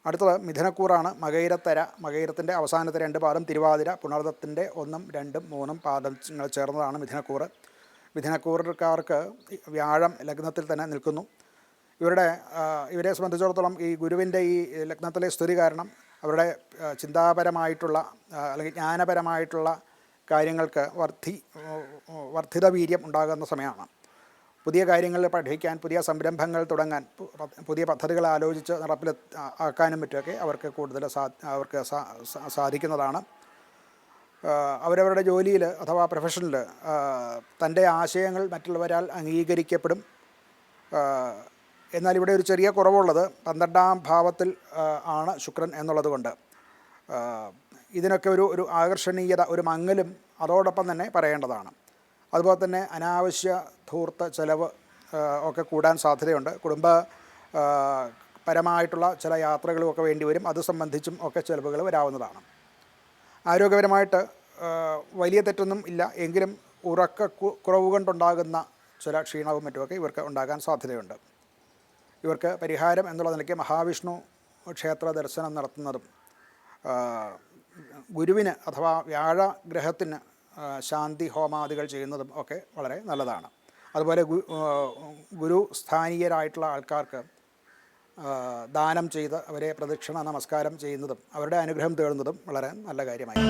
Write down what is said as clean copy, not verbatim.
അടുത്തത് മിഥുനക്കൂറാണ്. മകയിരത്തര. മകയിരത്തിൻ്റെ അവസാനത്തെ 2 പാദം തിരുവാതിര. പുണർദത്തിൻ്റെ 1, 2, 3 പാദങ്ങൾ ചേർന്നതാണ് മിഥുനക്കൂറ്. മിഥുനക്കൂറുകാർക്ക് വ്യാഴം ലഗ്നത്തിൽ തന്നെ നിൽക്കുന്നു. ഇവരെ സംബന്ധിച്ചിടത്തോളം ഈ ഗുരുവിൻ്റെ ഈ ലഗ്നത്തിലെ സ്ഥിതി കാരണം അവരുടെ ചിന്താപരമായിട്ടുള്ള അല്ലെങ്കിൽ ജ്ഞാനപരമായിട്ടുള്ള കാര്യങ്ങൾക്ക് വർദ്ധിത വീര്യം ഉണ്ടാകുന്ന സമയമാണ്. പുതിയ കാര്യങ്ങൾ പഠിക്കാൻ, പുതിയ സംരംഭങ്ങൾ തുടങ്ങാൻ, പുതിയ പദ്ധതികൾ ആലോചിച്ച് ആക്കാനും മറ്റുമൊക്കെ അവർക്ക് കൂടുതൽ സാധിക്കുന്നതാണ്. അവരവരുടെ ജോലിയിൽ അഥവാ പ്രൊഫഷനിൽ തൻ്റെ ആശയങ്ങൾ മറ്റുള്ളവരാൽ അംഗീകരിക്കപ്പെടും. എന്നാൽ ഇവിടെ ഒരു ചെറിയ കുറവുള്ളത് 12ാം ഭാവത്തിൽ ആണ് ശുക്രൻ എന്നുള്ളത് കൊണ്ട് ഇതിനൊക്കെ ഒരു ആകർഷണീയത, ഒരു മങ്ങലും അതോടൊപ്പം തന്നെ പറയേണ്ടതാണ്. അതുപോലെ തന്നെ അനാവശ്യ ധൂർത്ത ചെലവ് ഒക്കെ കൂടാൻ സാധ്യതയുണ്ട്. പരമായിട്ടുള്ള ചില യാത്രകളുമൊക്കെ വേണ്ടി വരും. അത് സംബന്ധിച്ചും ഒക്കെ ചിലവുകൾ വരാവുന്നതാണ്. ആരോഗ്യപരമായിട്ട് വലിയ തെറ്റൊന്നും ഇല്ല, എങ്കിലും കുറവ് കൊണ്ടുണ്ടാകുന്ന ചില ക്ഷീണവും മറ്റുമൊക്കെ ഇവർക്ക് ഉണ്ടാകാൻ സാധ്യതയുണ്ട്. ഇവർക്ക് പരിഹാരം എന്നുള്ള നിലയ്ക്ക് മഹാവിഷ്ണു ക്ഷേത്ര ദർശനം നടത്തുന്നതും ഗുരുവിന് അഥവാ വ്യാഴഗ്രഹത്തിന് ശാന്തി ഹോമാദികൾ ചെയ്യുന്നതും ഒക്കെ വളരെ നല്ലതാണ്. അതുപോലെ ഗുരുസ്ഥാനീയരായിട്ടുള്ള ആൾക്കാർക്ക് ദാനം ചെയ്ത് അവരെ പ്രദക്ഷിണ നമസ്കാരം ചെയ്യുന്നതും അവരുടെ അനുഗ്രഹം തേടുന്നതും വളരെ നല്ല കാര്യമായി.